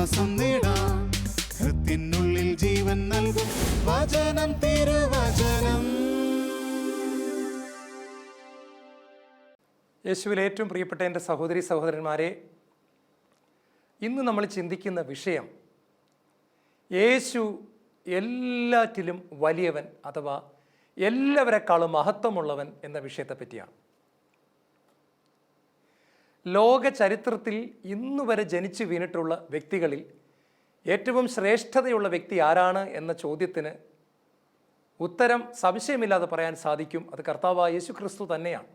ആശ്വാസം നേടാം. ഹൃത്തിനുള്ളിൽ ജീവൻ നൽകും വചനം, തിരുവചനം. യേശുവിൽ ഏറ്റവും പ്രിയപ്പെട്ട എൻ്റെ സഹോദരി സഹോദരന്മാരെ, ഇന്ന് നമ്മൾ ചിന്തിക്കുന്ന വിഷയം യേശു എല്ലാറ്റിലും വലിയവൻ അഥവാ എല്ലാവരെക്കാളും മഹത്വമുള്ളവൻ എന്ന വിഷയത്തെ പറ്റിയാണ്. ലോക ചരിത്രത്തിൽ ഇന്നുവരെ ജനിച്ചു വീണിട്ടുള്ള വ്യക്തികളിൽ ഏറ്റവും ശ്രേഷ്ഠതയുള്ള വ്യക്തി ആരാണ് എന്ന ചോദ്യത്തിന് ഉത്തരം സംശയമില്ലാതെ പറയാൻ സാധിക്കും. അത് കർത്താവായ യേശു ക്രിസ്തു തന്നെയാണ്.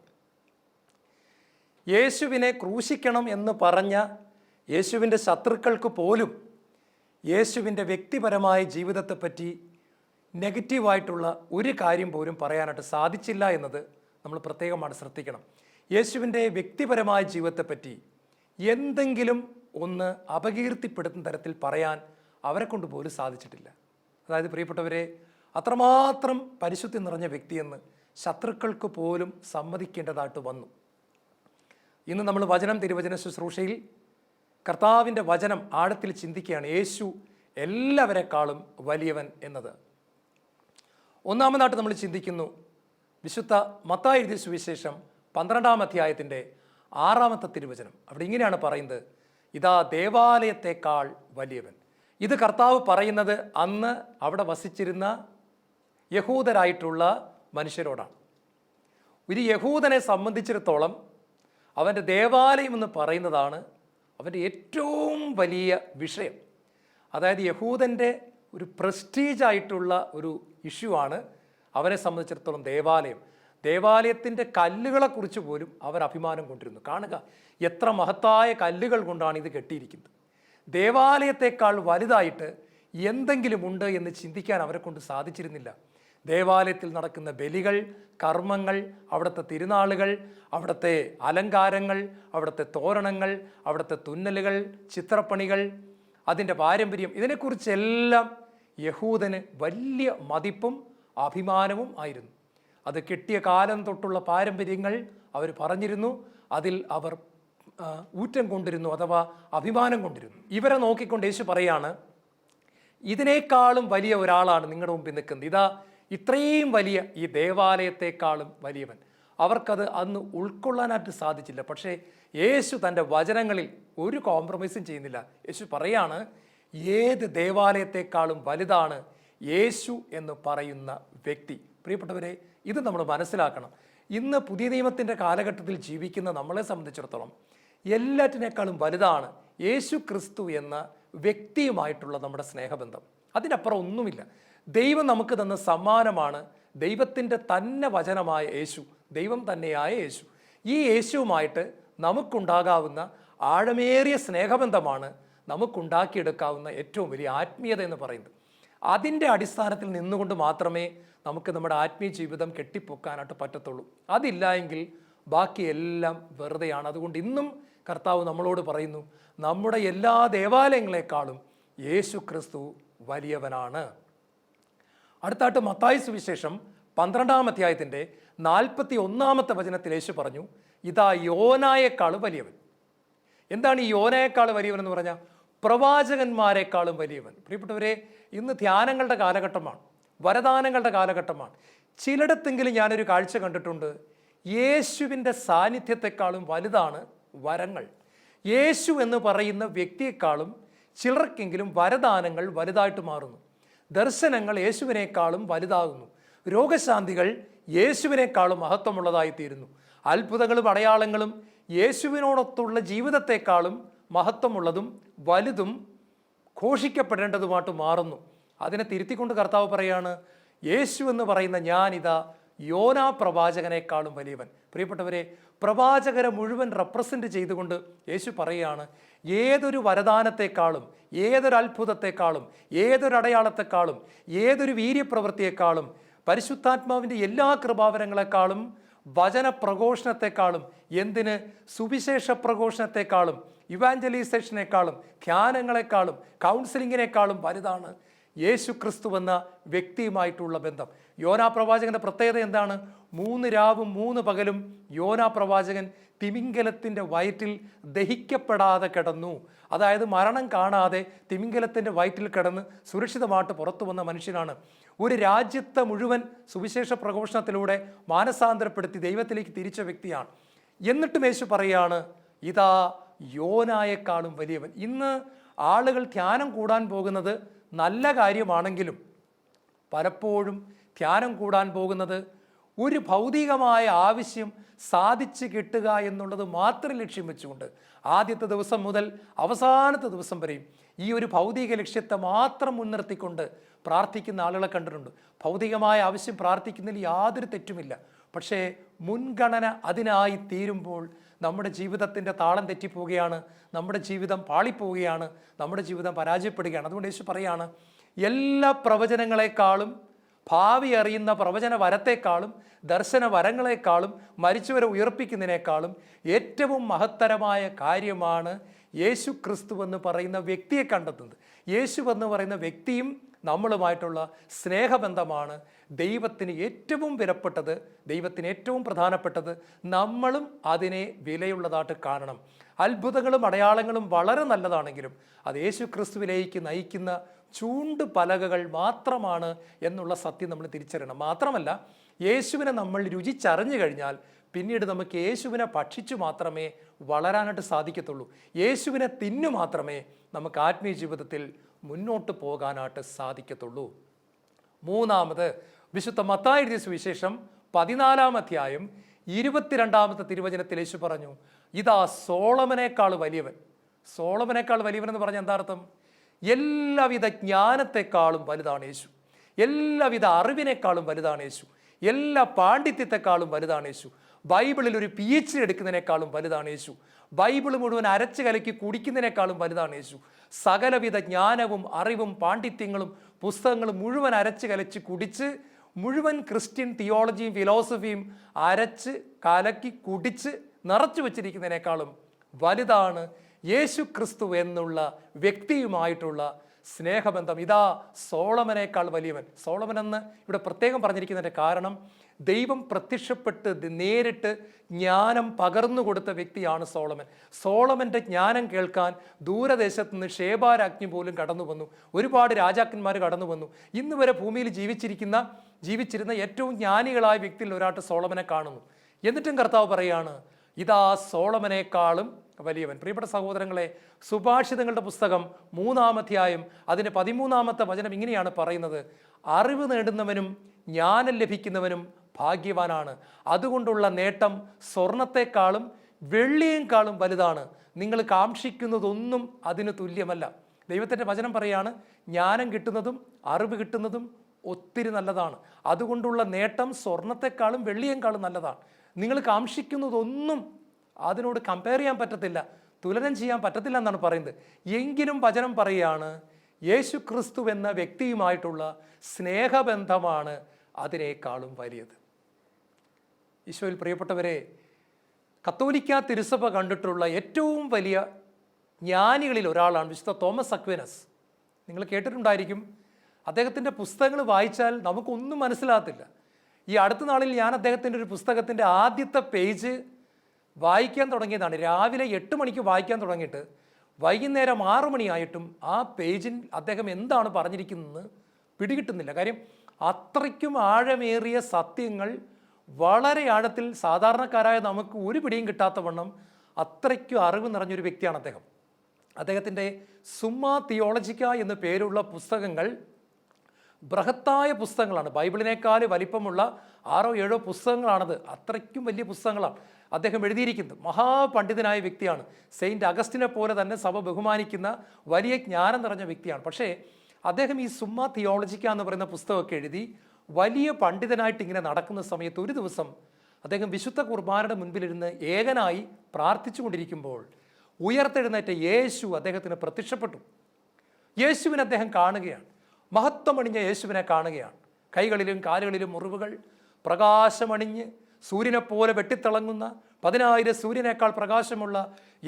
യേശുവിനെ ക്രൂശിക്കണം എന്ന് പറഞ്ഞ യേശുവിൻ്റെ ശത്രുക്കൾക്ക് പോലും യേശുവിൻ്റെ വ്യക്തിപരമായ ജീവിതത്തെപ്പറ്റി നെഗറ്റീവായിട്ടുള്ള ഒരു കാര്യം പോലും പറയാനായിട്ട് സാധിച്ചില്ല എന്നത് നമ്മൾ പ്രത്യേകമായിട്ട് ശ്രദ്ധിക്കണം. യേശുവിൻ്റെ വ്യക്തിപരമായ ജീവിതത്തെപ്പറ്റി എന്തെങ്കിലും ഒന്ന് അപകീർത്തിപ്പെടുത്തുന്ന തരത്തിൽ പറയാൻ അവരെ കൊണ്ട് പോലും സാധിച്ചിട്ടില്ല. അതായത് പ്രിയപ്പെട്ടവരെ, അത്രമാത്രം പരിശുദ്ധി നിറഞ്ഞ വ്യക്തിയെന്ന് ശത്രുക്കൾക്ക് പോലും സമ്മതിക്കേണ്ടതായിട്ട് വന്നു. ഇന്ന് നമ്മൾ വചനം തിരുവചന ശുശ്രൂഷയിൽ കർത്താവിൻ്റെ വചനം ആഴത്തിൽ ചിന്തിക്കുകയാണ്. യേശു എല്ലാവരെക്കാളും വലിയവൻ എന്നത്. ഒന്നാമതായിട്ട് നമ്മൾ ചിന്തിക്കുന്നു വിശുദ്ധ മത്തായി എഴുതിയ സുവിശേഷം 12-ാം അധ്യായത്തിൻ്റെ 6-ാമത്തെ തിരുവചനം. അവിടെ ഇങ്ങനെയാണ് പറയുന്നത്, ഇതാ ദേവാലയത്തെക്കാൾ വലിയവൻ. ഇത് കർത്താവ് പറയുന്നത് അന്ന് അവിടെ വസിച്ചിരുന്ന യഹൂദരായിട്ടുള്ള മനുഷ്യരോടാണ്. ഒരു യഹൂദനെ സംബന്ധിച്ചിടത്തോളം അവൻ്റെ ദേവാലയം എന്ന് പറയുന്നതാണ് അവൻ്റെ ഏറ്റവും വലിയ വിഷയം. അതായത് യഹൂദൻ്റെ ഒരു പ്രസ്റ്റീജായിട്ടുള്ള ഒരു ഇഷ്യൂ ആണ് അവരെ സംബന്ധിച്ചിടത്തോളം ദേവാലയം. ദേവാലയത്തിൻ്റെ കല്ലുകളെക്കുറിച്ച് പോലും അവർ അഭിമാനം കൊണ്ടിരുന്നു. കാണുക, എത്ര മഹത്തായ കല്ലുകൾ കൊണ്ടാണ് ഇത് കെട്ടിയിരിക്കുന്നത്. ദേവാലയത്തെക്കാൾ വലുതായിട്ട് എന്തെങ്കിലും ഉണ്ട് എന്ന് ചിന്തിക്കാൻ അവരെ കൊണ്ട് സാധിച്ചിരുന്നില്ല. ദേവാലയത്തിൽ നടക്കുന്ന ബലികൾ, കർമ്മങ്ങൾ, അവിടുത്തെ തിരുനാളുകൾ, അവിടുത്തെ അലങ്കാരങ്ങൾ, അവിടുത്തെ തോരണങ്ങൾ, അവിടുത്തെ തുന്നലുകൾ, ചിത്രപ്പണികൾ, അതിൻ്റെ പാരമ്പര്യം, ഇതിനെക്കുറിച്ചെല്ലാം യഹൂദന് വലിയ മതിപ്പും അഭിമാനവും ആയിരുന്നു. അത് കിട്ടിയ കാലം തൊട്ടുള്ള പാരമ്പര്യങ്ങൾ അവർ പറഞ്ഞിരുന്നു. അതിൽ അവർ ഊറ്റം കൊണ്ടിരുന്നു അഥവാ അഭിമാനം കൊണ്ടിരുന്നു. ഇവരെ നോക്കിക്കൊണ്ട് യേശു പറയാണ്, ഇതിനേക്കാളും വലിയ ഒരാളാണ് നിങ്ങളുടെ മുമ്പിൽ നിൽക്കുന്നത്. ഇതാ ഇത്രയും വലിയ ഈ ദേവാലയത്തെക്കാളും വലിയവൻ. അവർക്കത് അന്ന് ഉൾക്കൊള്ളാനായിട്ട് സാധിച്ചില്ല. പക്ഷേ യേശു തൻ്റെ വചനങ്ങളിൽ ഒരു കോംപ്രമൈസും ചെയ്യുന്നില്ല. യേശു പറയാണ്, ഏത് ദേവാലയത്തെക്കാളും വലുതാണ് യേശു എന്ന് പറയുന്ന വ്യക്തി. പ്രിയപ്പെട്ടവരെ, ഇത് നമ്മൾ മനസ്സിലാക്കണം. ഇന്ന് പുതിയ നിയമത്തിൻ്റെ കാലഘട്ടത്തിൽ ജീവിക്കുന്ന നമ്മളെ സംബന്ധിച്ചിടത്തോളം എല്ലാറ്റിനേക്കാളും വലുതാണ് യേശു ക്രിസ്തു എന്ന വ്യക്തിയുമായിട്ടുള്ള നമ്മുടെ സ്നേഹബന്ധം. അതിനപ്പുറം ഒന്നുമില്ല. ദൈവം നമുക്ക് തന്ന സമ്മാനമാണ് ദൈവത്തിൻ്റെ തന്നെ വചനമായ യേശു, ദൈവം തന്നെയായ യേശു. ഈ യേശുവുമായിട്ട് നമുക്കുണ്ടാകാവുന്ന ആഴമേറിയ സ്നേഹബന്ധമാണ് നമുക്കുണ്ടാക്കിയെടുക്കാവുന്ന ഏറ്റവും വലിയ ആത്മീയത എന്ന് പറയുന്നത്. അതിൻ്റെ അടിസ്ഥാനത്തിൽ നിന്നുകൊണ്ട് മാത്രമേ നമുക്ക് നമ്മുടെ ആത്മീയ ജീവിതം കെട്ടിപ്പൊക്കാനായിട്ട് പറ്റത്തുള്ളൂ. അതില്ല എങ്കിൽ ബാക്കിയെല്ലാം വെറുതെയാണ്. അതുകൊണ്ട് ഇന്നും കർത്താവ് നമ്മളോട് പറയുന്നു, നമ്മുടെ എല്ലാ ദേവാലയങ്ങളെക്കാളും യേശു ക്രിസ്തു വലിയവനാണ്. അടുത്തായിട്ട് മത്തായി സുവിശേഷം 12-ാം അധ്യായത്തിൻ്റെ 41-ാമത്തെ വചനത്തിൽ യേശു പറഞ്ഞു, ഇതാ യോനായേക്കാൾ വലിയവൻ. എന്താണ് ഈ യോനയേക്കാൾ വലിയവൻ എന്ന് പറഞ്ഞാൽ? പ്രവാചകന്മാരെക്കാളും വലിയവൻ. പ്രിയപ്പെട്ടവരെ, ഇന്ന് ധ്യാനങ്ങളുടെ കാലഘട്ടമാണ്, വരദാനങ്ങളുടെ കാലഘട്ടമാണ്. ചിലയിടത്തെങ്കിലും ഞാനൊരു കാഴ്ച കണ്ടിട്ടുണ്ട്, യേശുവിൻ്റെ സാന്നിധ്യത്തെക്കാളും വലുതാണ് വരങ്ങൾ. യേശു എന്ന് പറയുന്ന വ്യക്തിയെക്കാളും ചിലർക്കെങ്കിലും വരദാനങ്ങൾ വലുതായിട്ട് മാറുന്നു. ദർശനങ്ങൾ യേശുവിനേക്കാളും വലുതാകുന്നു. രോഗശാന്തികൾ യേശുവിനേക്കാളും മഹത്വമുള്ളതായിത്തീരുന്നു. അത്ഭുതങ്ങളും അടയാളങ്ങളും യേശുവിനോടൊത്തുള്ള ജീവിതത്തെക്കാളും മഹത്വമുള്ളതും വലുതും ഘോഷിക്കപ്പെടേണ്ടതുമായിട്ട് മാറുന്നു. അതിനെ തിരുത്തിക്കൊണ്ട് കർത്താവ് പറയാണ്, യേശു എന്ന് പറയുന്ന ഞാനിതാ യോനാ പ്രവാചകനേക്കാളും വലിയവൻ. പ്രിയപ്പെട്ടവരെ, പ്രവാചകരെ മുഴുവൻ റെപ്രസെൻ്റ് ചെയ്തുകൊണ്ട് യേശു പറയുകയാണ്, ഏതൊരു വരദാനത്തെക്കാളും, ഏതൊരു അത്ഭുതത്തെക്കാളും, ഏതൊരു അടയാളത്തെക്കാളും, ഏതൊരു വീര്യപ്രവൃത്തിയെക്കാളും, പരിശുദ്ധാത്മാവിൻ്റെ എല്ലാ കൃപാവരങ്ങളെക്കാളും, വചന പ്രഘോഷണത്തെക്കാളും, എന്തിന് സുവിശേഷ പ്രഘോഷണത്തെക്കാളും, ഇവാഞ്ചലൈസേഷനേക്കാളും, ധ്യാനങ്ങളെക്കാളും, കൗൺസിലിങ്ങിനേക്കാളും വലുതാണ് യേശു ക്രിസ്തു എന്ന വ്യക്തിയുമായിട്ടുള്ള ബന്ധം. യോനാ പ്രവാചകന്റെ പ്രത്യേകത എന്താണ്? 3 രാവും 3 പകലും യോനാ പ്രവാചകൻ തിമിംഗലത്തിൻ്റെ വയറ്റിൽ ദഹിക്കപ്പെടാതെ കിടന്നു. അതായത് മരണം കാണാതെ തിമിംഗലത്തിൻ്റെ വയറ്റിൽ കിടന്ന് സുരക്ഷിതമായിട്ട് പുറത്തു വന്ന മനുഷ്യനാണ്. ഒരു രാജ്യത്തെ മുഴുവൻ സുവിശേഷ പ്രഘോഷണത്തിലൂടെ മാനസാന്തരപ്പെടുത്തി ദൈവത്തിലേക്ക് തിരിച്ച വ്യക്തിയാണ്. എന്നിട്ടും യേശു പറയുകയാണ്, ഇതാ യോനായേക്കാളും വലിയവൻ. ഇന്ന് ആളുകൾ ധ്യാനം കൂടാൻ പോകുന്നത് നല്ല കാര്യമാണെങ്കിലും പലപ്പോഴും ധ്യാനം കൂടാൻ പോകുന്നത് ഒരു ഭൗതികമായ ആവശ്യം സാധിച്ചു കിട്ടുക എന്നുള്ളത് മാത്രം ലക്ഷ്യം വെച്ചുകൊണ്ട് ആദ്യത്തെ ദിവസം മുതൽ അവസാനത്തെ ദിവസം വരെയും ഈ ഒരു ഭൗതിക ലക്ഷ്യത്തെ മാത്രം മുൻനിർത്തിക്കൊണ്ട് പ്രാർത്ഥിക്കുന്ന ആളുകളെ കണ്ടിട്ടുണ്ട്. ഭൗതികമായ ആവശ്യം പ്രാർത്ഥിക്കുന്നതിൽ യാതൊരു തെറ്റുമില്ല. പക്ഷേ മുൻഗണന അതിനായി തീരുമ്പോൾ നമ്മുടെ ജീവിതത്തിൻ്റെ താളം തെറ്റിപ്പോവുകയാണ്, നമ്മുടെ ജീവിതം പാളിപ്പോവുകയാണ്, നമ്മുടെ ജീവിതം പരാജയപ്പെടുകയാണ്. അതുകൊണ്ട് യേശു പറയാണ്, എല്ലാ പ്രവചനങ്ങളെക്കാളും, ഭാവി അറിയുന്ന പ്രവചന വരത്തെക്കാളും, ദർശന വരങ്ങളെക്കാളും, മരിച്ചവരെ ഉയർപ്പിക്കുന്നതിനേക്കാളും ഏറ്റവും മഹത്തരമായ കാര്യമാണ് യേശു ക്രിസ്തു എന്ന് പറയുന്ന വ്യക്തിയെ കണ്ടെത്തുന്നത്. യേശു എന്ന് പറയുന്ന വ്യക്തിയും നമ്മളുമായിട്ടുള്ള സ്നേഹബന്ധമാണ് ദൈവത്തിന് ഏറ്റവും വിലപ്പെട്ടത്, ദൈവത്തിന് ഏറ്റവും പ്രധാനപ്പെട്ടത്. നമ്മളും അതിനെ വിലയുള്ളതായിട്ട് കാണണം. അത്ഭുതങ്ങളും അടയാളങ്ങളും വളരെ നല്ലതാണെങ്കിലും അത് യേശു ക്രിസ്തുവിലേക്ക് നയിക്കുന്ന ചൂണ്ട് പലകകൾ മാത്രമാണ് എന്നുള്ള സത്യം നമ്മൾ തിരിച്ചറിയണം. മാത്രമല്ല, യേശുവിനെ നമ്മൾ രുചിച്ചറിഞ്ഞു കഴിഞ്ഞാൽ പിന്നീട് നമുക്ക് യേശുവിനെ ഭക്ഷിച്ചു മാത്രമേ വളരാനായിട്ട് സാധിക്കത്തുള്ളൂ. യേശുവിനെ തിന്നു മാത്രമേ നമുക്ക് ആത്മീയ ജീവിതത്തിൽ മുന്നോട്ട് പോകാനായിട്ട് സാധിക്കത്തുള്ളൂ. മൂന്നാമത്, വിശുദ്ധ മത്തായി എഴുതിയ സുവിശേഷം 14-ാം അധ്യായം 22-ാമത്തെ തിരുവചനത്തിൽ യേശു പറഞ്ഞു, ഇതാ സോളമനേക്കാൾ വലിയവൻ. സോളമനേക്കാൾ വലിയവൻ എന്ന് പറഞ്ഞാൽ എന്താ അർത്ഥം? എല്ലാവിധ ജ്ഞാനത്തെക്കാളും വലുതാണ് യേശു, എല്ലാവിധ അറിവിനേക്കാളും വലുതാണ് യേശു, എല്ലാ പാണ്ഡിത്യത്തെക്കാളും വലുതാണ് യേശു, ബൈബിളിൽ ഒരു PhD എടുക്കുന്നതിനേക്കാളും വലുതാണ് യേശു, ബൈബിൾ മുഴുവൻ അരച്ച് കലക്കി കുടിക്കുന്നതിനേക്കാളും വലുതാണ് യേശു. സകലവിധ ജ്ഞാനവും അറിവും പാണ്ഡിത്യങ്ങളും പുസ്തകങ്ങളും മുഴുവൻ അരച്ച് കലച്ച് കുടിച്ച് മുഴുവൻ ക്രിസ്ത്യൻ തിയോളജിയും ഫിലോസഫിയും അരച്ച് കലക്കി കുടിച്ച് നിറച്ചു വച്ചിരിക്കുന്നതിനേക്കാളും വലുതാണ് യേശു ക്രിസ്തു എന്നുള്ള വ്യക്തിയുമായിട്ടുള്ള സ്നേഹബന്ധം. ഇതാ സോളമനേക്കാൾ വലിയവൻ. സോളമൻ എന്ന് ഇവിടെ പ്രത്യേകം പറഞ്ഞിരിക്കുന്നതിൻ്റെ കാരണം, ദൈവം പ്രത്യക്ഷപ്പെട്ട് നേരിട്ട് ജ്ഞാനം പകർന്നു കൊടുത്ത വ്യക്തിയാണ് സോളമൻ. സോളമൻ്റെ ജ്ഞാനം കേൾക്കാൻ ദൂരദേശത്ത് നിന്ന് ഷേബാരാജ്ഞി പോലും കടന്നു വന്നു, ഒരുപാട് രാജാക്കന്മാർ കടന്നു വന്നു. ഇന്ന് വരെ ഭൂമിയിൽ ജീവിച്ചിരുന്ന ഏറ്റവും ജ്ഞാനികളായ വ്യക്തിയിൽ ഒരാട്ട് സോളമനെ കാണുന്നു. എന്നിട്ടും കർത്താവ് പറയാണ്, ഇതാ സോളമനേക്കാളും വലിയവൻ. പ്രിയപ്പെട്ട സഹോദരങ്ങളെ, സുഭാഷിതങ്ങളുടെ പുസ്തകം 3-ാം അധ്യായം അതിൻ്റെ 13-ാമത്തെ വചനം ഇങ്ങനെയാണ് പറയുന്നത്, അറിവ് നേടുന്നവനും ജ്ഞാനം ലഭിക്കുന്നവനും ഭാഗ്യവാനാണ്. അതുകൊണ്ടുള്ള നേട്ടം സ്വർണത്തെക്കാളും വെള്ളിയേക്കാളും വലുതാണ്. നിങ്ങൾ കാക്ഷിക്കുന്നതൊന്നും അതിന് തുല്യമല്ല. ദൈവത്തിൻ്റെ വചനം പറയാണ്, ജ്ഞാനം കിട്ടുന്നതും അറിവ് കിട്ടുന്നതും ഒത്തിരി നല്ലതാണ്. അതുകൊണ്ടുള്ള നേട്ടം സ്വർണത്തെക്കാളും വെള്ളിയേക്കാളും നല്ലതാണ്. നിങ്ങൾ കാക്ഷിക്കുന്നതൊന്നും അതിനോട് കമ്പയർ ചെയ്യാൻ പറ്റത്തില്ല, തുലനം ചെയ്യാൻ പറ്റത്തില്ല എന്നാണ് പറയുന്നത്. എങ്കിലും വചനം പറയുകയാണ്, യേശു ക്രിസ്തു എന്ന വ്യക്തിയുമായിട്ടുള്ള സ്നേഹബന്ധമാണ് അതിനേക്കാളും വലിയത്. ഈശോയിൽ പ്രിയപ്പെട്ടവരെ, കത്തോലിക്ക തിരുസഭ കണ്ടിട്ടുള്ള ഏറ്റവും വലിയ ജ്ഞാനികളിൽ ഒരാളാണ് വിശുദ്ധ തോമസ് അക്വിനസ്. നിങ്ങൾ കേട്ടിട്ടുണ്ടായിരിക്കും. അദ്ദേഹത്തിൻ്റെ പുസ്തകങ്ങൾ വായിച്ചാൽ നമുക്കൊന്നും മനസ്സിലാകത്തില്ല. ഈ അടുത്ത നാളിൽ ഞാൻ അദ്ദേഹത്തിൻ്റെ ഒരു പുസ്തകത്തിൻ്റെ ആദ്യത്തെ പേജ് വായിക്കാൻ തുടങ്ങിയതാണ്. രാവിലെ 8 മണിക്ക് വായിക്കാൻ തുടങ്ങിയിട്ട് വൈകുന്നേരം 6 മണിയായിട്ടും ആ പേജിൽ അദ്ദേഹം എന്താണ് പറഞ്ഞിരിക്കുന്നതെന്ന് പിടികിട്ടുന്നില്ല. കാര്യം അത്രയ്ക്കും ആഴമേറിയ സത്യങ്ങൾ വളരെ ആഴത്തിൽ സാധാരണക്കാരായ നമുക്ക് ഒരു പിടിയും കിട്ടാത്ത വണ്ണം അത്രയ്ക്കും അറിവ് നിറഞ്ഞൊരു വ്യക്തിയാണ് അദ്ദേഹം. അദ്ദേഹത്തിൻ്റെ സുമ്മാ തിയോളജിക്ക എന്ന പേരുള്ള പുസ്തകങ്ങൾ ബൃഹത്തായ പുസ്തകങ്ങളാണ്. ബൈബിളിനേക്കാൾ വലിപ്പമുള്ള 6-7 പുസ്തകങ്ങളാണത്. അത്രയ്ക്കും വലിയ പുസ്തകങ്ങളാണ് അദ്ദേഹം എഴുതിയിരിക്കുന്നത്. മഹാപണ്ഡിതനായ വ്യക്തിയാണ്. സെയിൻറ്റ് അഗസ്റ്റിനെ പോലെ തന്നെ സഭ ബഹുമാനിക്കുന്ന വലിയ ജ്ഞാനം നിറഞ്ഞ വ്യക്തിയാണ്. പക്ഷേ അദ്ദേഹം ഈ സുമ്മാ തിയോളജിക്ക എന്ന് പറയുന്ന പുസ്തകമൊക്കെ എഴുതി വലിയ പണ്ഡിതനായിട്ട് ഇങ്ങനെ നടക്കുന്ന സമയത്ത് ഒരു ദിവസം അദ്ദേഹം വിശുദ്ധ കുർബാനയുടെ മുൻപിലിരുന്ന് ഏകനായി പ്രാർത്ഥിച്ചു കൊണ്ടിരിക്കുമ്പോൾ ഉയർത്തെഴുന്നേറ്റ യേശു അദ്ദേഹത്തിന് പ്രത്യക്ഷപ്പെട്ടു. യേശുവിനെ അദ്ദേഹം കാണുകയാണ്. മഹത്വമണിഞ്ഞ യേശുവിനെ കാണുകയാണ്. കൈകളിലും കാലുകളിലും മുറിവുകൾ, പ്രകാശമണിഞ്ഞ് സൂര്യനെപ്പോലെ വെട്ടിത്തിളങ്ങുന്ന 10,000 സൂര്യനേക്കാൾ പ്രകാശമുള്ള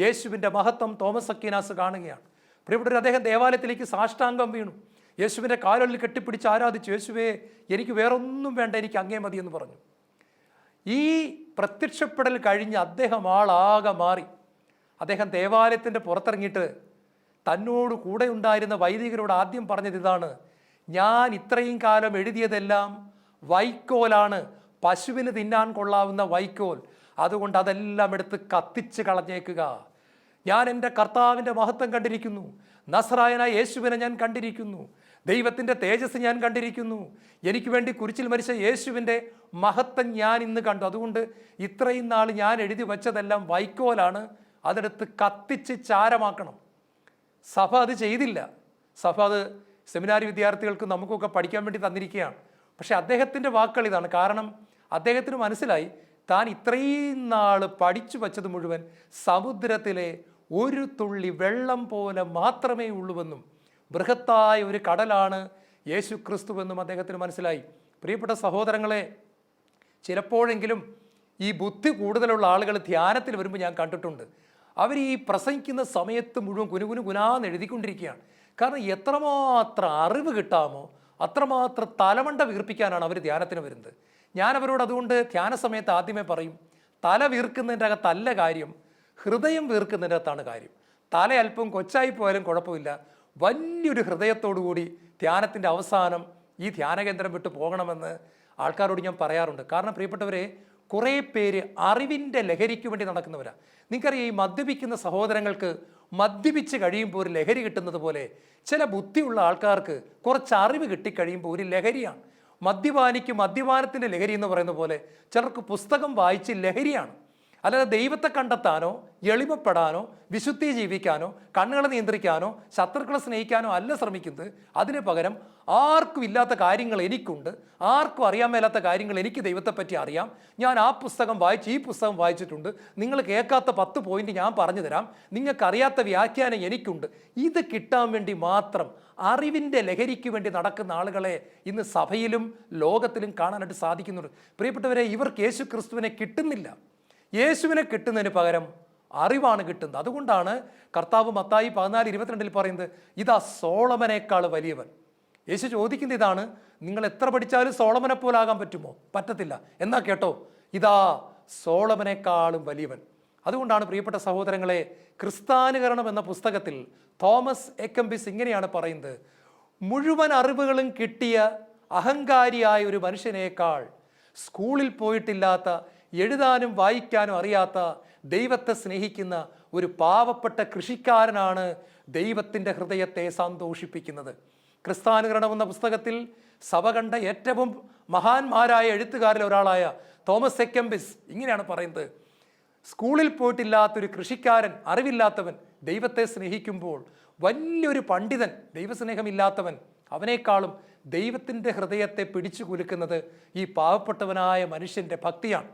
യേശുവിൻ്റെ മഹത്വം തോമസ് അക്വിനാസ് കാണുകയാണ്. പ്രിയപ്പെട്ടവർ, അദ്ദേഹം ദേവാലയത്തിലേക്ക് സാഷ്ടാംഗം വീണു. യേശുവിൻ്റെ കാലുകളിൽ കെട്ടിപ്പിടിച്ച് ആരാധിച്ചു. യേശുവേ, എനിക്ക് വേറൊന്നും വേണ്ട, എനിക്ക് അങ്ങേ മതി എന്ന് പറഞ്ഞു. ഈ പ്രത്യക്ഷപ്പെടൽ കഴിഞ്ഞ് അദ്ദേഹം ആളാകെ മാറി. അദ്ദേഹം ദേവാലയത്തിൻ്റെ പുറത്തിറങ്ങിയിട്ട് തന്നോട് കൂടെ ഉണ്ടായിരുന്ന വൈദികരോട് ആദ്യം പറഞ്ഞത് ഇതാണ്: ഞാൻ ഇത്രയും കാലം എഴുതിയതെല്ലാം വൈക്കോലാണ്, പശുവിന് തിന്നാൻ കൊള്ളാവുന്ന വൈക്കോൽ. അതുകൊണ്ട് അതെല്ലാം എടുത്ത് കത്തിച്ച് കളഞ്ഞേക്കുക. ഞാൻ എൻ്റെ കർത്താവിൻ്റെ മഹത്വം കണ്ടിരിക്കുന്നു. നസ്രായനായ യേശുവിനെ ഞാൻ കണ്ടിരിക്കുന്നു. ദൈവത്തിൻ്റെ തേജസ് ഞാൻ കണ്ടിരിക്കുന്നു. എനിക്ക് വേണ്ടി കുരിശിൽ മരിച്ച യേശുവിൻ്റെ മഹത്വം ഞാൻ ഇന്ന് കണ്ടു. അതുകൊണ്ട് ഇത്രയും നാൾ ഞാൻ എഴുതി വച്ചതെല്ലാം വൈക്കോലാണ്, അതെടുത്ത് കത്തിച്ച് ചാരമാക്കണം. സഭ അത് ചെയ്തില്ല. സഭ അത് സെമിനാരി വിദ്യാർത്ഥികൾക്ക് നമുക്കൊക്കെ പഠിക്കാൻ വേണ്ടി തന്നിരിക്കുകയാണ്. പക്ഷെ അദ്ദേഹത്തിൻ്റെ വാക്കുകൾ ഇതാണ്. കാരണം അദ്ദേഹത്തിന് മനസ്സിലായി, താൻ ഇത്രയും നാൾ പഠിച്ചു വച്ചത് മുഴുവൻ സമുദ്രത്തിലെ ഒരു തുള്ളി വെള്ളം പോലെ മാത്രമേ ഉള്ളുവെന്നും ബൃഹത്തായ ഒരു കടലാണ് യേശു ക്രിസ്തുവെന്നും അദ്ദേഹത്തിന് മനസ്സിലായി. പ്രിയപ്പെട്ട സഹോദരങ്ങളെ, ചിലപ്പോഴെങ്കിലും ഈ ബുദ്ധി കൂടുതലുള്ള ആളുകൾ ധ്യാനത്തിൽ വരുമ്പോൾ ഞാൻ കണ്ടിട്ടുണ്ട്, അവർ ഈ പ്രസംഗിക്കുന്ന സമയത്ത് മുഴുവൻ കുനുകുനാന്ന് എഴുതിക്കൊണ്ടിരിക്കുകയാണ്. കാരണം എത്രമാത്രം അറിവ് കിട്ടാമോ അത്രമാത്രം തലമണ്ട വീർപ്പിക്കാനാണ് അവർ ധ്യാനത്തിന് വരുന്നത്. ഞാൻ അവരോട് അതുകൊണ്ട് ധ്യാന സമയത്ത് ആദ്യമേ പറയും, തല വീർക്കുന്നതിൻ്റെ അകത്തല്ല കാര്യം, ഹൃദയം വീർക്കുന്നതിൻ്റെ അകത്താണ് കാര്യം. തല അല്പം കൊച്ചായി പോയാലും കുഴപ്പമില്ല, വലിയൊരു ഹൃദയത്തോടു കൂടി ധ്യാനത്തിൻ്റെ അവസാനം ഈ ധ്യാനകേന്ദ്രം വിട്ട് പോകണമെന്ന് ആൾക്കാരോട് ഞാൻ പറയാറുണ്ട്. കാരണം പ്രിയപ്പെട്ടവരെ, കുറേ പേര് അറിവിൻ്റെ ലഹരിക്ക് വേണ്ടി നടക്കുന്നവരാണ്. നിങ്ങൾക്കറിയാം, ഈ മദ്യപിക്കുന്ന സഹോദരങ്ങൾക്ക് മദ്യപിച്ച് കഴിയുമ്പോൾ ഒരു ലഹരി കിട്ടുന്നത് പോലെ ചില ബുദ്ധിയുള്ള ആൾക്കാർക്ക് കുറച്ച് അറിവ് കിട്ടിക്കഴിയുമ്പോൾ ഒരു ലഹരിയാണ്. മദ്യപാനിക്ക് മദ്യപാനത്തിൻ്റെ ലഹരി എന്ന് പറയുന്ന പോലെ ചിലർക്ക് പുസ്തകം വായിച്ച് ലഹരിയാണ്. അല്ലാതെ ദൈവത്തെ കണ്ടെത്താനോ എളിമപ്പെടാനോ വിശുദ്ധി ജീവിക്കാനോ കണ്ണുകളെ നിയന്ത്രിക്കാനോ ശത്രുക്കളെ സ്നേഹിക്കാനോ അല്ല ശ്രമിക്കുന്നത്. അതിന് പകരം ആർക്കും ഇല്ലാത്ത കാര്യങ്ങൾ എനിക്കുണ്ട്, ആർക്കും അറിയാൻ മേലാത്ത കാര്യങ്ങൾ എനിക്ക് ദൈവത്തെപ്പറ്റി അറിയാം, ഞാൻ ആ പുസ്തകം വായിച്ച് ഈ പുസ്തകം വായിച്ചിട്ടുണ്ട്, നിങ്ങൾ കേൾക്കാത്ത 10 പോയിന്റ് ഞാൻ പറഞ്ഞു തരാം, നിങ്ങൾക്കറിയാത്ത വ്യാഖ്യാനം എനിക്കുണ്ട്. ഇത് കിട്ടാൻ വേണ്ടി മാത്രം അറിവിൻ്റെ ലഹരിക്ക് വേണ്ടി നടക്കുന്ന ആളുകളെ ഇന്ന് സഭയിലും ലോകത്തിലും കാണാനായിട്ട് സാധിക്കുന്നുണ്ട്. പ്രിയപ്പെട്ടവരെ, ഇവർക്ക് യേശു ക്രിസ്തുവിനെ കിട്ടുന്നില്ല. യേശുവിനെ കിട്ടുന്നതിന് പകരം അറിവാണ് കിട്ടുന്നത്. അതുകൊണ്ടാണ് കർത്താവ് മത്തായി 14:22 പറയുന്നത്, ഇതാ സോളമനേക്കാൾ വലിയവൻ. യേശു ചോദിക്കുന്നത് ഇതാണ്: നിങ്ങൾ എത്ര പഠിച്ചാലും സോളമനെ പോലാകാൻ പറ്റുമോ? പറ്റത്തില്ല. എന്നാ കേട്ടോ, ഇതാ സോളമനേക്കാളും വലിയവൻ. അതുകൊണ്ടാണ് പ്രിയപ്പെട്ട സഹോദരങ്ങളെ, ക്രിസ്ത്യാനികരണം എന്ന പുസ്തകത്തിൽ തോമസ് എ കെമ്പിസ് ഇങ്ങനെയാണ് പറയുന്നത്: മുഴുവൻ അറിവുകളും കിട്ടിയ അഹങ്കാരിയായ ഒരു മനുഷ്യനേക്കാൾ സ്കൂളിൽ പോയിട്ടില്ലാത്ത, എഴുതാനും വായിക്കാനും അറിയാത്ത, ദൈവത്തെ സ്നേഹിക്കുന്ന ഒരു പാവപ്പെട്ട കൃഷിക്കാരനാണ് ദൈവത്തിൻ്റെ ഹൃദയത്തെ സന്തോഷിപ്പിക്കുന്നത്. ക്രിസ്ത്യാനികരണം എന്ന പുസ്തകത്തിൽ സഭ കണ്ട ഏറ്റവും മഹാന്മാരായ എഴുത്തുകാരിൽ ഒരാളായ തോമസ് എ കെമ്പിസ് ഇങ്ങനെയാണ് പറയുന്നത്: സ്കൂളിൽ പോയിട്ടില്ലാത്തൊരു കൃഷിക്കാരൻ, അറിവില്ലാത്തവൻ ദൈവത്തെ സ്നേഹിക്കുമ്പോൾ വലിയൊരു പണ്ഡിതൻ, ദൈവസ്നേഹമില്ലാത്തവൻ, അവനേക്കാളും ദൈവത്തിൻ്റെ ഹൃദയത്തെ പിടിച്ചു കുലുക്കുന്നത് ഈ പാവപ്പെട്ടവനായ മനുഷ്യൻ്റെ ഭക്തിയാണ്.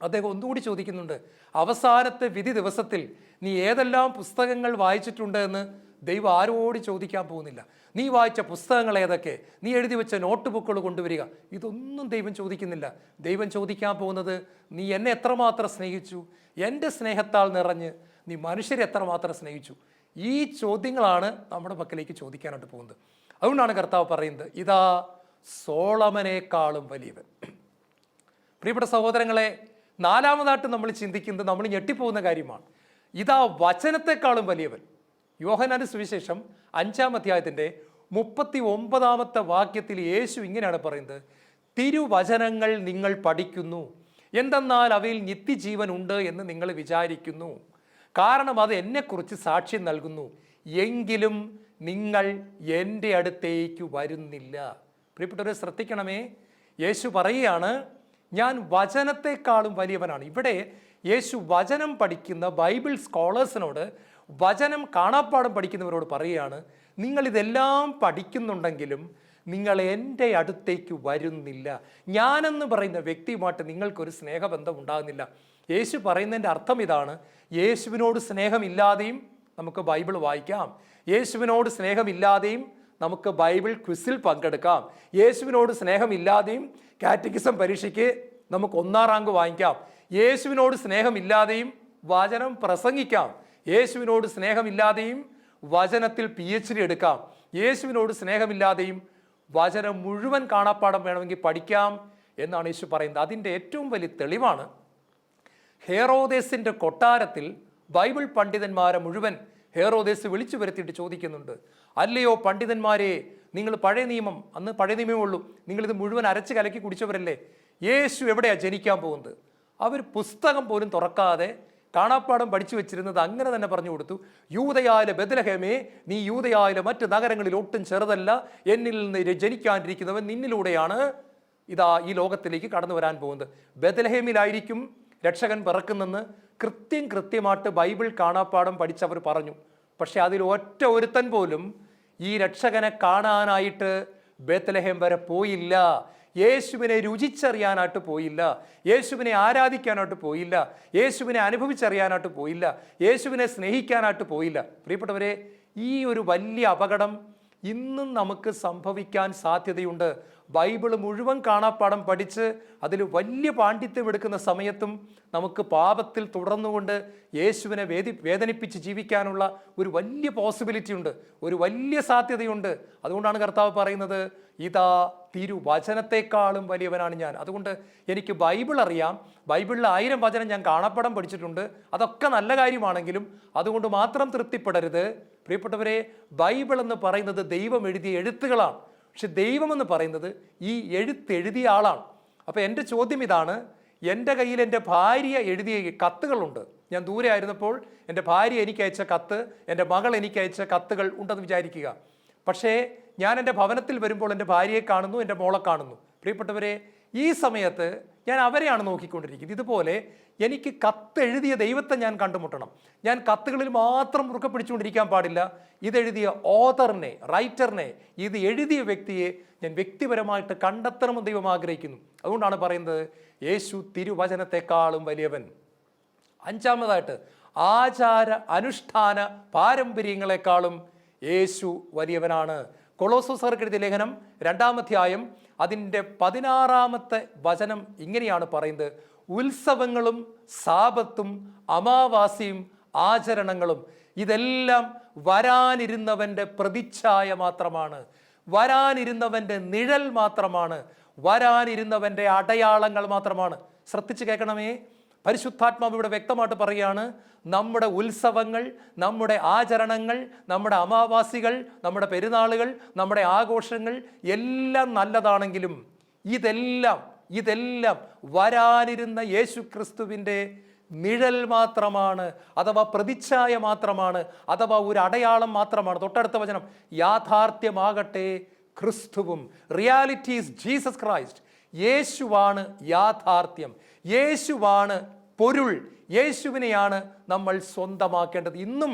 അദ്ദേഹം ഒന്നുകൂടി ചോദിക്കുന്നുണ്ട്: അവസാനത്തെ വിധി ദിവസത്തിൽ നീ ഏതെല്ലാം പുസ്തകങ്ങൾ വായിച്ചിട്ടുണ്ട് എന്ന് ദൈവം ആരോട് ചോദിക്കാൻ പോകുന്നില്ല. നീ വായിച്ച പുസ്തകങ്ങൾ ഏതൊക്കെ, നീ എഴുതി വെച്ച നോട്ട് ബുക്കുകൾ കൊണ്ടുവരിക, ഇതൊന്നും ദൈവം ചോദിക്കുന്നില്ല. ദൈവം ചോദിക്കാൻ പോകുന്നത് നീ എന്നെ എത്രമാത്രം സ്നേഹിച്ചു, എൻ്റെ സ്നേഹത്താൽ നിറഞ്ഞ് നീ മനുഷ്യരെ എത്രമാത്രം സ്നേഹിച്ചു. ഈ ചോദ്യങ്ങളാണ് നമ്മുടെ പക്കലേക്ക് ചോദിക്കാനായിട്ട് പോകുന്നത്. അതുകൊണ്ടാണ് കർത്താവ് പറയുന്നത്, ഇതാ സോളമനേക്കാളും വലിയവൻ. പ്രിയപ്പെട്ട സഹോദരങ്ങളെ, നാലാമതായിട്ട് നമ്മൾ ചിന്തിക്കുന്നത്, നമ്മൾ ഞെട്ടിപ്പോകുന്ന കാര്യമാണ്. ഇതാ വചനത്തെക്കാളും വലിയവൻ. യോഹന്നാന്റെ സുവിശേഷം 5-ാം അധ്യായത്തിൻ്റെ 39-ാമത്തെ വാക്യത്തിൽ യേശു ഇങ്ങനെയാണ് പറയുന്നത്: തിരുവചനങ്ങൾ നിങ്ങൾ പഠിക്കുന്നു, എന്തെന്നാൽ അവയിൽ നിത്യജീവൻ ഉണ്ട് എന്ന് നിങ്ങൾ വിചാരിക്കുന്നു, കാരണം അത് എന്നെക്കുറിച്ച് സാക്ഷ്യം നൽകുന്നു, എങ്കിലും നിങ്ങൾ എൻ്റെ അടുത്തേക്ക് വരുന്നില്ല. പ്രിയപ്പെട്ടവരെ ശ്രദ്ധിക്കണമേ, യേശു പറയുകയാണ്, ഞാൻ വചനത്തെക്കാളും വലിയവനാണ്. ഇവിടെ യേശു വചനം പഠിക്കുന്ന ബൈബിൾ സ്കോളേഴ്സിനോട്, വചനം കാണാപ്പാഠം പഠിക്കുന്നവരോട് പറയുകയാണ്, നിങ്ങളിതെല്ലാം പഠിക്കുന്നുണ്ടെങ്കിലും നിങ്ങൾ എൻ്റെ അടുത്തേക്ക് വരുന്നില്ല. ഞാനെന്ന് പറയുന്ന വ്യക്തിയുമായിട്ട് നിങ്ങൾക്കൊരു സ്നേഹബന്ധം ഉണ്ടാകുന്നില്ല. യേശു പറയുന്നതിൻ്റെ അർത്ഥം ഇതാണ്: യേശുവിനോട് സ്നേഹമില്ലാതെയും നമുക്ക് ബൈബിൾ വായിക്കാം, യേശുവിനോട് സ്നേഹമില്ലാതെയും നമുക്ക് ബൈബിൾ ക്വിസിൽ പങ്കെടുക്കാം, യേശുവിനോട് സ്നേഹമില്ലാതെയും കാറ്റഗിസം പരീക്ഷയ്ക്ക് നമുക്ക് 1-ാം റാങ്ക് വാങ്ങിക്കാം, യേശുവിനോട് സ്നേഹമില്ലാതെയും വചനം പ്രസംഗിക്കാം, യേശുവിനോട് സ്നേഹമില്ലാതെയും വചനത്തിൽ PhD എടുക്കാം, യേശുവിനോട് സ്നേഹമില്ലാതെയും വചനം മുഴുവൻ കാണാപ്പാഠം വേണമെങ്കിൽ പഠിക്കാം എന്നാണ് യേശു പറയുന്നത്. അതിൻ്റെ ഏറ്റവും വലിയ തെളിവാണ് ഹെറോദേസിൻ്റെ കൊട്ടാരത്തിൽ ബൈബിൾ പണ്ഡിതന്മാരെ മുഴുവൻ ഹെറോദേസ് വിളിച്ചു വരുത്തിയിട്ട് ചോദിക്കുന്നുണ്ട്, അല്ലയോ പണ്ഡിതന്മാരെ, നിങ്ങൾ പഴയ നിയമം, അന്ന് പഴയ നിയമമേ ഉള്ളൂ, നിങ്ങളിത് മുഴുവൻ അരച്ച് കലക്കി കുടിച്ചവരല്ലേ, യേശു എവിടെയാണ് ജനിക്കാൻ പോകുന്നത്? അവർ പുസ്തകം പോലും തുറക്കാതെ കാണാപ്പാഠം പഠിച്ചു വെച്ചിരുന്നത് അങ്ങനെ തന്നെ പറഞ്ഞു കൊടുത്തു. യൂദയായിലെ ബെത്ലഹേമേ, നീ യൂദയായിലെ മറ്റ് നഗരങ്ങളിൽ ഒട്ടും ചെറുതല്ല, എന്നിൽ നിന്ന് ജനിക്കാനിരിക്കുന്നവൻ നിന്നിലൂടെയാണ് ഇതാ ഈ ലോകത്തിലേക്ക് കടന്നു വരാൻ പോകുന്നത്. ബെത്ലഹേമിലായിരിക്കും രക്ഷകൻ പിറക്കുന്നെന്ന് കൃത്യമായിട്ട് ബൈബിൾ കാണാപ്പാഠം പഠിച്ചവർ പറഞ്ഞു. പക്ഷെ അതിൽ ഒറ്റ ഒരുത്തൻ പോലും ഈ രക്ഷകനെ കാണാനായിട്ട് ബേത്ലഹേം വരെ പോയില്ല. യേശുവിനെ രുചിച്ചറിയാനായിട്ട് പോയില്ല, യേശുവിനെ ആരാധിക്കാനായിട്ട് പോയില്ല, യേശുവിനെ അനുഭവിച്ചറിയാനായിട്ട് പോയില്ല, യേശുവിനെ സ്നേഹിക്കാനായിട്ട് പോയില്ല. പ്രിയപ്പെട്ടവരെ, ഈ ഒരു വലിയ അപകടം ഇന്നും നമുക്ക് സംഭവിക്കാൻ സാധ്യതയുണ്ട്. ബൈബിൾ മുഴുവൻ കാണാപ്പാഠം പഠിച്ച് അതിൽ വലിയ പാണ്ഡിത്യം എടുക്കുന്ന സമയത്തും നമുക്ക് പാപത്തിൽ തുടർന്നുകൊണ്ട് യേശുവിനെ വേദനിപ്പിച്ച് ജീവിക്കാനുള്ള ഒരു വലിയ പോസിബിലിറ്റി ഉണ്ട്, ഒരു വലിയ സാധ്യതയുണ്ട്. അതുകൊണ്ടാണ് കർത്താവ് പറയുന്നത്, ഇതാ തിരുവചനത്തെക്കാളും വലിയവനാണ് ഞാൻ. അതുകൊണ്ട് എനിക്ക് ബൈബിൾ അറിയാം, ബൈബിളിൽ 1000 വചനം ഞാൻ കാണാപ്പാഠം പഠിച്ചിട്ടുണ്ട്, അതൊക്കെ നല്ല കാര്യമാണെങ്കിലും അതുകൊണ്ട് മാത്രം തൃപ്തിപ്പെടരുത്. പ്രിയപ്പെട്ടവരെ, ബൈബിൾ എന്ന് പറയുന്നത് ദൈവം എഴുതിയ എഴുത്തുകളാണ്. പക്ഷെ ദൈവമെന്ന് പറയുന്നത് ഈ എഴുതിയ ആളാണ്. അപ്പോൾ എൻ്റെ ചോദ്യം ഇതാണ്, എൻ്റെ കയ്യിൽ എൻ്റെ ഭാര്യ എഴുതിയ കത്തുകളുണ്ട്. ഞാൻ ദൂരെ ആയിരുന്നപ്പോൾ എൻ്റെ ഭാര്യ എനിക്ക് അയച്ച കത്ത്, എൻ്റെ മകൾ എനിക്ക് അയച്ച കത്തുകൾ ഉണ്ടെന്ന് വിചാരിക്കുക. പക്ഷേ ഞാൻ എൻ്റെ ഭവനത്തിൽ വരുമ്പോൾ എൻ്റെ ഭാര്യയെ കാണുന്നു, എൻ്റെ മോളെ കാണുന്നു. പ്രിയപ്പെട്ടവരെ, ഈ സമയത്ത് ഞാൻ അവരെയാണ് നോക്കിക്കൊണ്ടിരിക്കുന്നത്. ഇതുപോലെ എനിക്ക് കത്തെഴുതിയ ദൈവത്തെ ഞാൻ കണ്ടുമുട്ടണം. ഞാൻ കത്തുകളിൽ മാത്രം മുറുക്കെ പിടിച്ചുകൊണ്ടിരിക്കാൻ പാടില്ല. ഇതെഴുതിയ ഓതറിനെ, റൈറ്ററിനെ, ഇത് എഴുതിയ വ്യക്തിയെ ഞാൻ വ്യക്തിപരമായിട്ട് കണ്ടെത്തണമെന്ന് ദൈവം ആഗ്രഹിക്കുന്നു. അതുകൊണ്ടാണ് പറയുന്നത്, യേശു തിരുവചനത്തെക്കാളും വലിയവൻ. 5-ാമതായിട്ട്, ആചാര അനുഷ്ഠാന പാരമ്പര്യങ്ങളെക്കാളും യേശു വലിയവനാണ്. കൊളോസ്സർക്കെഴുതിയ എഴുതിയ ലേഖനം 2-ാം അധ്യായം അതിൻ്റെ 16-ാമത്തെ വചനം ഇങ്ങനെയാണ് പറയുന്നത്, ഉത്സവങ്ങളും സാബത്തും അമാവാസിയും ആചരണങ്ങളും ഇതെല്ലാം വരാനിരുന്നവൻ്റെ പ്രതിച്ഛായ മാത്രമാണ്, വരാനിരുന്നവൻ്റെ നിഴൽ മാത്രമാണ്, വരാനിരുന്നവൻ്റെ അടയാളങ്ങൾ മാത്രമാണ്. ശ്രദ്ധിച്ച് കേൾക്കണമേ, പരിശുദ്ധാത്മാവ് ഇവിടെ വ്യക്തമായിട്ട് പറയുകയാണ്, നമ്മുടെ ഉത്സവങ്ങൾ, നമ്മുടെ ആചരണങ്ങൾ, നമ്മുടെ അമാവാസികൾ, നമ്മുടെ പെരുന്നാളുകൾ, നമ്മുടെ ആഘോഷങ്ങൾ എല്ലാം നല്ലതാണെങ്കിലും ഇതെല്ലാം വരാനിരുന്ന യേശു ക്രിസ്തുവിൻ്റെ നിഴൽ മാത്രമാണ്, അഥവാ പ്രതിച്ഛായ മാത്രമാണ്, അഥവാ ഒരു അടയാളം മാത്രമാണ്. തൊട്ടടുത്ത വചനം, യാഥാർത്ഥ്യമാകട്ടെ ക്രിസ്തുവും. Reality is Jesus Christ. യേശുവാണ് യാഥാർത്ഥ്യം, യേശുവാണ് പൊരുൾ, യേശുവിനെയാണ് നമ്മൾ സ്വന്തമാക്കേണ്ടത്. ഇന്നും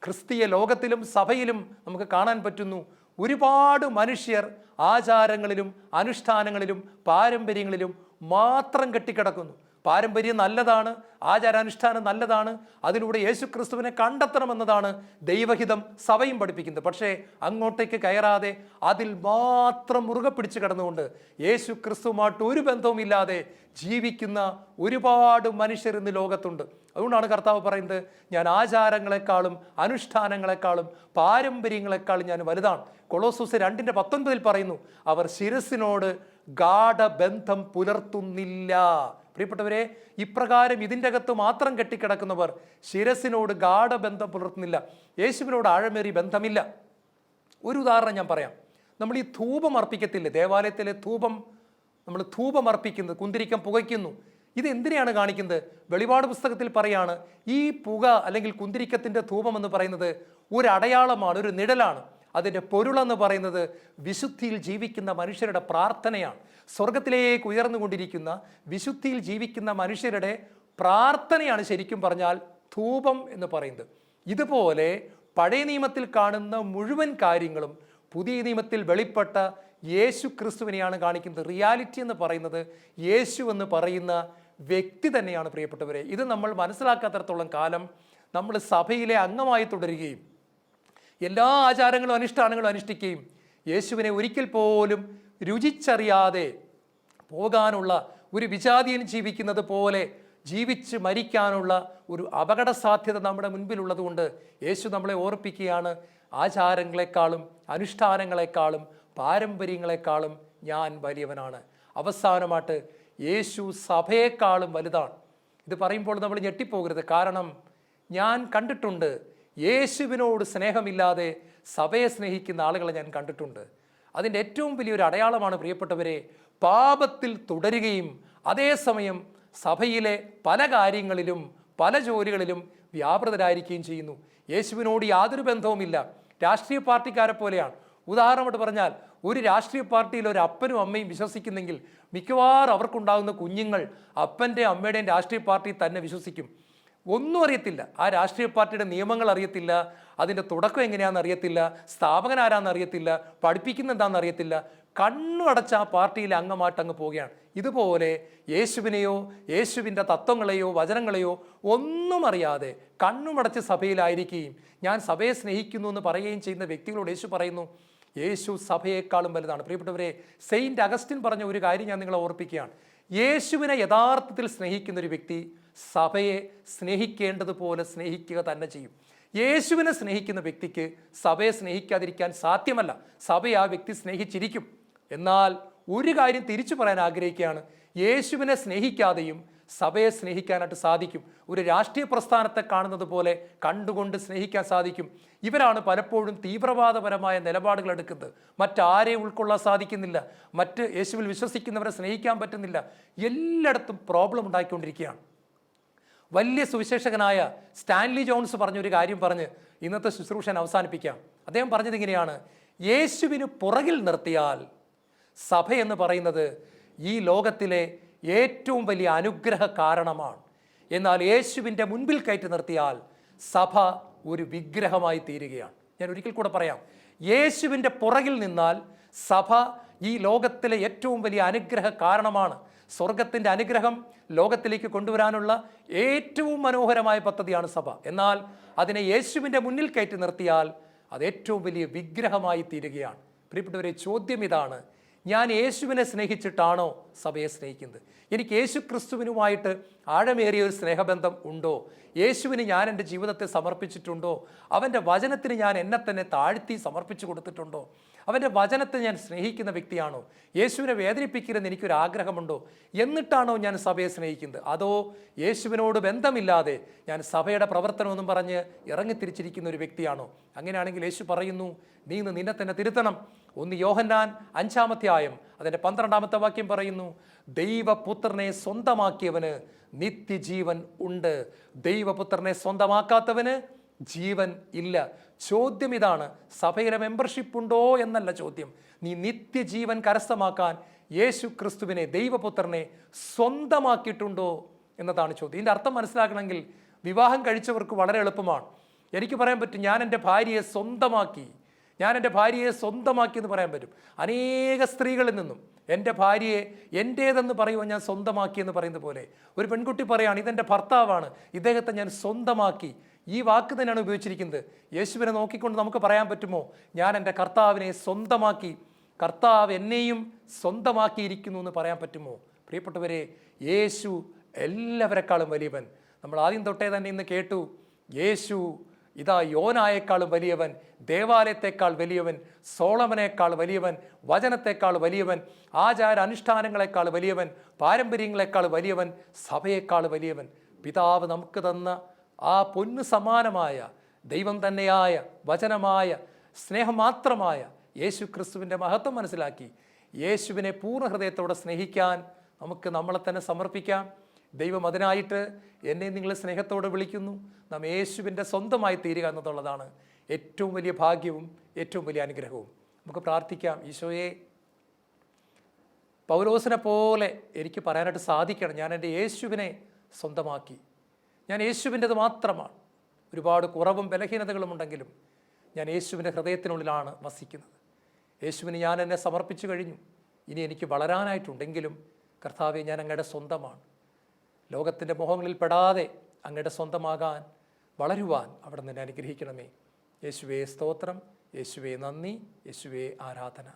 ക്രിസ്തീയ ലോകത്തിലും സഭയിലും നമുക്ക് കാണാൻ പറ്റുന്നു, ഒരുപാട് മനുഷ്യർ ആചാരങ്ങളിലും അനുഷ്ഠാനങ്ങളിലും പാരമ്പര്യങ്ങളിലും മാത്രം കെട്ടിക്കിടക്കുന്നു. പാരമ്പര്യം നല്ലതാണ്, ആചാരാനുഷ്ഠാനം നല്ലതാണ്, അതിലൂടെ യേശു ക്രിസ്തുവിനെ കണ്ടെത്തണമെന്നതാണ് ദൈവഹിതം, സഭയും പഠിപ്പിക്കുന്നത്. പക്ഷേ അങ്ങോട്ടേക്ക് കയറാതെ അതിൽ മാത്രം മുറുകെ പിടിച്ച് കിടന്നുകൊണ്ട് യേശു ക്രിസ്തുവുമായിട്ട് ഒരു ബന്ധവുമില്ലാതെ ജീവിക്കുന്ന ഒരുപാട് മനുഷ്യർ ഇന്ന് ലോകത്തുണ്ട്. അതുകൊണ്ടാണ് കർത്താവ് പറയുന്നത്, ഞാൻ ആചാരങ്ങളെക്കാളും അനുഷ്ഠാനങ്ങളെക്കാളും പാരമ്പര്യങ്ങളെക്കാളും ഞാൻ വലുതാണ്. കൊളോസ്സോസ് 2:19 പറയുന്നു, അവർ ശിരസിനോട് ഗാഢബന്ധം പുലർത്തുന്നില്ല. പ്രിയപ്പെട്ടവരെ, ഇപ്രകാരം ഇതിൻ്റെ അകത്ത് മാത്രം കെട്ടിക്കിടക്കുന്നവർ ശിരസിനോട് ഗാഢബന്ധം പുലർത്തുന്നില്ല, യേശുവിനോട് ആഴമേറിയ ബന്ധമില്ല. ഒരു ഉദാഹരണം ഞാൻ പറയാം. നമ്മൾ ഈ ധൂപം അർപ്പിക്കത്തില്ലേ, ദേവാലയത്തിലെ ധൂപം, നമ്മൾ ധൂപം അർപ്പിക്കുന്നത്, കുന്തിരിക്കം പുകയ്ക്കുന്നു. ഇത് എന്തിനെയാണ് കാണിക്കുന്നത്? വെളിപാട് പുസ്തകത്തിൽ പറയാണ്, ഈ പുക അല്ലെങ്കിൽ കുന്തിരിക്കത്തിൻ്റെ ധൂപം എന്ന് പറയുന്നത് ഒരു അടയാളമാണ്, ഒരു നിഴലാണ്. അതിൻ്റെ പൊരുളെന്ന് പറയുന്നത് വിശുദ്ധിയിൽ ജീവിക്കുന്ന മനുഷ്യരുടെ പ്രാർത്ഥനയാണ്. സ്വർഗത്തിലേക്ക് ഉയർന്നുകൊണ്ടിരിക്കുന്ന വിശുദ്ധിയിൽ ജീവിക്കുന്ന മനുഷ്യരുടെ പ്രാർത്ഥനയാണ് ശരിക്കും പറഞ്ഞാൽ ധൂപം എന്ന് പറയുന്നത്. ഇതുപോലെ പഴയ നിയമത്തിൽ കാണുന്ന മുഴുവൻ കാര്യങ്ങളും പുതിയ നിയമത്തിൽ വെളിപ്പെട്ട യേശു ക്രിസ്തുവിനെയാണ് കാണിക്കുന്നത്. റിയാലിറ്റി എന്ന് പറയുന്നത് യേശു എന്ന് പറയുന്ന വ്യക്തി തന്നെയാണ്. പ്രിയപ്പെട്ടവരെ, ഇത് നമ്മൾ മനസ്സിലാക്കാത്തടത്തോളം കാലം നമ്മൾ സഭയിലെ അംഗമായി തുടരുകയും എല്ലാ ആചാരങ്ങളും അനുഷ്ഠാനങ്ങളും അനുഷ്ഠിക്കുകയും യേശുവിനെ ഒരിക്കൽ പോലും രുചിച്ചറിയാതെ പോകാനുള്ള, ഒരു വിജാതിയൻ ജീവിക്കുന്നത് പോലെ ജീവിച്ച് മരിക്കാനുള്ള ഒരു അപകട സാധ്യത നമ്മുടെ മുൻപിലുള്ളതുകൊണ്ട് യേശു നമ്മളെ ഓർപ്പിക്കുകയാണ്, ആചാരങ്ങളെക്കാളും അനുഷ്ഠാനങ്ങളെക്കാളും പാരമ്പര്യങ്ങളെക്കാളും ഞാൻ വലിയവനാണ്. അവസാനമായിട്ട് യേശു സഭയെക്കാളും വലുതാണ്. ഇത് പറയുമ്പോൾ നമ്മൾ ഞെട്ടിപ്പോകരുത്. കാരണം ഞാൻ കണ്ടിട്ടുണ്ട്, യേശുവിനോട് സ്നേഹമില്ലാതെ സഭയെ സ്നേഹിക്കുന്ന ആളുകളെ ഞാൻ കണ്ടിട്ടുണ്ട്. അതിൻ്റെ ഏറ്റവും വലിയൊരു അടയാളമാണ് പ്രിയപ്പെട്ടവരെ, പാപത്തിൽ തുടരുകയും അതേസമയം സഭയിലെ പല കാര്യങ്ങളിലും പല ജോലികളിലും വ്യാപൃതരായിരിക്കുകയും ചെയ്യുന്നു. യേശുവിനോട് യാതൊരു ബന്ധവുമില്ല. രാഷ്ട്രീയ പാർട്ടിക്കാരെ പോലെയാണ്. ഉദാഹരണമായിട്ട് പറഞ്ഞാൽ, ഒരു രാഷ്ട്രീയ പാർട്ടിയിൽ ഒരു അപ്പനും അമ്മയും വിശ്വസിക്കുന്നെങ്കിൽ മിക്കവാറും അവർക്കുണ്ടാകുന്ന കുഞ്ഞുങ്ങൾ അപ്പൻ്റെ അമ്മയുടെയും രാഷ്ട്രീയ പാർട്ടി തന്നെ വിശ്വസിക്കും. ഒന്നും അറിയത്തില്ല, ആ രാഷ്ട്രീയ പാർട്ടിയുടെ നിയമങ്ങൾ അറിയത്തില്ല, അതിൻ്റെ തുടക്കം എങ്ങനെയാണെന്ന് അറിയത്തില്ല, സ്ഥാപകൻ ആരാന്ന് അറിയത്തില്ല, പഠിപ്പിക്കുന്ന എന്താണെന്ന് അറിയത്തില്ല. കണ്ണുടച്ച ആ പാർട്ടിയിലെ അംഗമായിട്ട് അങ്ങ് പോവുകയാണ്. ഇതുപോലെ യേശുവിനെയോ യേശുവിൻ്റെ തത്വങ്ങളെയോ വചനങ്ങളെയോ ഒന്നും അറിയാതെ കണ്ണുമടച്ച് സഭയിലായിരിക്കുകയും ഞാൻ സഭയെ സ്നേഹിക്കുന്നു എന്ന് പറയുകയും ചെയ്യുന്ന വ്യക്തികളോട് യേശു പറയുന്നു, യേശു സഭയെക്കാളും വലുതാണ്. പ്രിയപ്പെട്ടവരെ, സെയിൻറ്റ് അഗസ്റ്റിൻ പറഞ്ഞ ഒരു കാര്യം ഞാൻ നിങ്ങളെ ഓർപ്പിക്കുകയാണ്. യേശുവിനെ യഥാർത്ഥത്തിൽ സ്നേഹിക്കുന്ന ഒരു വ്യക്തി സഭയെ സ്നേഹിക്കേണ്ടതുപോലെ സ്നേഹിക്കുക തന്നെ ചെയ്യും. യേശുവിനെ സ്നേഹിക്കുന്ന വ്യക്തിക്ക് സഭയെ സ്നേഹിക്കാതിരിക്കാൻ സാധ്യമല്ല. സഭയെ ആ വ്യക്തി സ്നേഹിച്ചിരിക്കും. എന്നാൽ ഒരു കാര്യം തിരിച്ചു പറയാൻ ആഗ്രഹിക്കുകയാണ്, യേശുവിനെ സ്നേഹിക്കാതെയും സഭയെ സ്നേഹിക്കാനായിട്ട് സാധിക്കും. ഒരു രാഷ്ട്രീയ പ്രസ്ഥാനത്തെ കാണുന്നത് പോലെ കണ്ടുകൊണ്ട് സ്നേഹിക്കാൻ സാധിക്കും. ഇവരാണ് പലപ്പോഴും തീവ്രവാദപരമായ നിലപാടുകൾ എടുക്കുന്നത്. മറ്റാരെയും ഉൾക്കൊള്ളാൻ സാധിക്കുന്നില്ല, മറ്റ് യേശുവിൽ വിശ്വസിക്കുന്നവരെ സ്നേഹിക്കാൻ പറ്റുന്നില്ല. എല്ലായിടത്തും പ്രോബ്ലം ഉണ്ടാക്കിക്കൊണ്ടിരിക്കുകയാണ്. വലിയ സുവിശേഷകനായ സ്റ്റാൻലി ജോൺസ് പറഞ്ഞൊരു കാര്യം പറഞ്ഞ് ഇന്നത്തെ ശുശ്രൂഷൻ അവസാനിപ്പിക്കാം. അദ്ദേഹം പറഞ്ഞത് ഇങ്ങനെയാണ്: യേശുവിന് പുറകിൽ നിർത്തിയാൽ സഭ എന്ന് പറയുന്നത് ഈ ലോകത്തിലെ ഏറ്റവും വലിയ അനുഗ്രഹ കാരണമാണ്. എന്നാൽ യേശുവിൻ്റെ മുൻപിൽ കയറ്റി നിർത്തിയാൽ സഭ ഒരു വിഗ്രഹമായി തീരുകയാണ്. ഞാൻ ഒരിക്കൽ കൂടെ പറയാം, യേശുവിൻ്റെ പുറകിൽ നിന്നാൽ സഭ ഈ ലോകത്തിലെ ഏറ്റവും വലിയ അനുഗ്രഹ കാരണമാണ്. സ്വർഗത്തിൻ്റെ അനുഗ്രഹം ലോകത്തിലേക്ക് കൊണ്ടുവരാനുള്ള ഏറ്റവും മനോഹരമായ പദ്ധതിയാണ് സഭ. എന്നാൽ അതിനെ യേശുവിൻ്റെ മുന്നിൽ കയറ്റി നിർത്തിയാൽ അത് ഏറ്റവും വലിയ വിഗ്രഹമായി തീരുകയാണ്. പ്രിയപ്പെട്ടവരെ, ചോദ്യം ഇതാണ്: ഞാൻ യേശുവിനെ സ്നേഹിച്ചിട്ടാണോ സഭയെ സ്നേഹിക്കുന്നത്? എനിക്ക് യേശു ക്രിസ്തുവിനുമായിട്ട് ആഴമേറിയ ഒരു സ്നേഹബന്ധം ഉണ്ടോ? യേശുവിന് ഞാൻ എൻ്റെ ജീവിതത്തെ സമർപ്പിച്ചിട്ടുണ്ടോ? അവൻ്റെ വചനത്തിന് ഞാൻ എന്നെ തന്നെ താഴ്ത്തി സമർപ്പിച്ചു കൊടുത്തിട്ടുണ്ടോ? അവൻ്റെ വചനത്തെ ഞാൻ സ്നേഹിക്കുന്ന വ്യക്തിയാണോ? യേശുവിനെ വേദനിപ്പിക്കരുതെന്ന് എനിക്കൊരു ആഗ്രഹമുണ്ടോ? എന്നിട്ടാണോ ഞാൻ സഭയെ സ്നേഹിക്കുന്നത്? അതോ യേശുവിനോട് ബന്ധമില്ലാതെ ഞാൻ സഭയുടെ പ്രവർത്തനമൊന്നും പറഞ്ഞ് ഇറങ്ങിത്തിരിച്ചിരിക്കുന്ന ഒരു വ്യക്തിയാണോ? അങ്ങനെയാണെങ്കിൽ യേശു പറയുന്നു, നീ ഇന്ന് നിന്നെ തന്നെ തിരുത്തണം. 1 യോഹന്നാൻ 5-ാം അധ്യായം അതിൻ്റെ 12-ാമത്തെ വാക്യം പറയുന്നു, ദൈവപുത്രനെ സ്വന്തമാക്കിയവന് നിത്യജീവൻ ഉണ്ട്, ദൈവപുത്രനെ സ്വന്തമാക്കാത്തവന് ജീവൻ ഇല്ല. ചോദ്യം ഇതാണ്: സഭയിലെ മെമ്പർഷിപ്പ് ഉണ്ടോ എന്നല്ല ചോദ്യം. നീ നിത്യജീവൻ കരസ്ഥമാക്കാൻ യേശു ക്രിസ്തുവിനെ, ദൈവപുത്രനെ സ്വന്തമാക്കിയിട്ടുണ്ടോ എന്നതാണ് ചോദ്യം. ഇതിൻ്റെ അർത്ഥം മനസ്സിലാക്കണമെങ്കിൽ വിവാഹം കഴിച്ചവർക്ക് വളരെ എളുപ്പമാണ്. എനിക്ക് പറയാൻ പറ്റും, ഞാൻ എൻ്റെ ഭാര്യയെ സ്വന്തമാക്കി എന്ന് പറയാൻ പറ്റും. അനേക സ്ത്രീകളിൽ നിന്നും എൻ്റെ ഭാര്യയെ എൻ്റേതെന്ന് പറയുവാൻ ഞാൻ സ്വന്തമാക്കി എന്ന് പറയുന്നത് പോലെ ഒരു പെൺകുട്ടി പറയുകയാണ്, ഇതെൻ്റെ ഭർത്താവാണ്, ഇദ്ദേഹത്തെ ഞാൻ സ്വന്തമാക്കി. ഈ വാക്ക് തന്നെയാണ് ഉപയോഗിച്ചിരിക്കുന്നത്. യേശുവിനെ നോക്കിക്കൊണ്ട് നമുക്ക് പറയാൻ പറ്റുമോ, ഞാൻ എൻ്റെ കർത്താവിനെ സ്വന്തമാക്കി, കർത്താവ് എന്നെയും സ്വന്തമാക്കിയിരിക്കുന്നു എന്ന് പറയാൻ പറ്റുമോ? പ്രിയപ്പെട്ടവരെ, യേശു എല്ലാവരെക്കാളും വലിയവൻ. നമ്മൾ ആദ്യം തൊട്ടേ തന്നെ ഇന്ന് കേട്ടു, യേശു ഇതാ യോനായേക്കാളും വലിയവൻ, ദേവാലയത്തെക്കാൾ വലിയവൻ, സോളമനേക്കാൾ വലിയവൻ, വചനത്തെക്കാൾ വലിയവൻ, ആചാര അനുഷ്ഠാനങ്ങളെക്കാൾ വലിയവൻ, പാരമ്പര്യങ്ങളെക്കാൾ വലിയവൻ, സഭയേക്കാൾ വലിയവൻ. പിതാവ് നമുക്ക് തന്ന ആ പൊന്നു സമാനമായ ദൈവം തന്നെയായ വചനമായ സ്നേഹം മാത്രമായ യേശു ക്രിസ്തുവിൻ്റെ മഹത്വം മനസ്സിലാക്കി യേശുവിനെ പൂർണ്ണ ഹൃദയത്തോടെ സ്നേഹിക്കാൻ നമുക്ക് നമ്മളെ തന്നെ സമർപ്പിക്കാം. ദൈവം അതിനായിട്ട് എന്നെ നിങ്ങൾ സ്നേഹത്തോടെ വിളിക്കുന്നു. നാം യേശുവിൻ്റെ സ്വന്തമായി തീരുക എന്നുള്ളതാണ് ഏറ്റവും വലിയ ഭാഗ്യവും ഏറ്റവും വലിയ അനുഗ്രഹവും. നമുക്ക് പ്രാർത്ഥിക്കാം. ഈശോയെ, പൗലോസിനെ പോലെ എനിക്ക് പറയാനായിട്ട് സാധിക്കണം, ഞാൻ എൻ്റെ യേശുവിനെ സ്വന്തമാക്കി, ഞാൻ യേശുവിൻ്റെത് മാത്രമാണ്. ഒരുപാട് കുറവും ബലഹീനതകളും ഉണ്ടെങ്കിലും ഞാൻ യേശുവിൻ്റെ ഹൃദയത്തിനുള്ളിലാണ് വസിക്കുന്നത്. യേശുവിന് ഞാൻ എന്നെ സമർപ്പിച്ചു കഴിഞ്ഞു. ഇനി എനിക്ക് വളരാനായിട്ടുണ്ടെങ്കിലും കർത്താവെ, ഞാൻ അങ്ങയുടെ സ്വന്തമാണ്. ലോകത്തിൻ്റെ മോഹങ്ങളിൽ പെടാതെ അങ്ങയുടെ സ്വന്തമാകാൻ, വളരുവാൻ അവിടെ നിന്ന് അനുഗ്രഹിക്കണമേ. യേശുവേ സ്തോത്രം, യേശുവേ നന്ദി, യേശുവേ ആരാധന.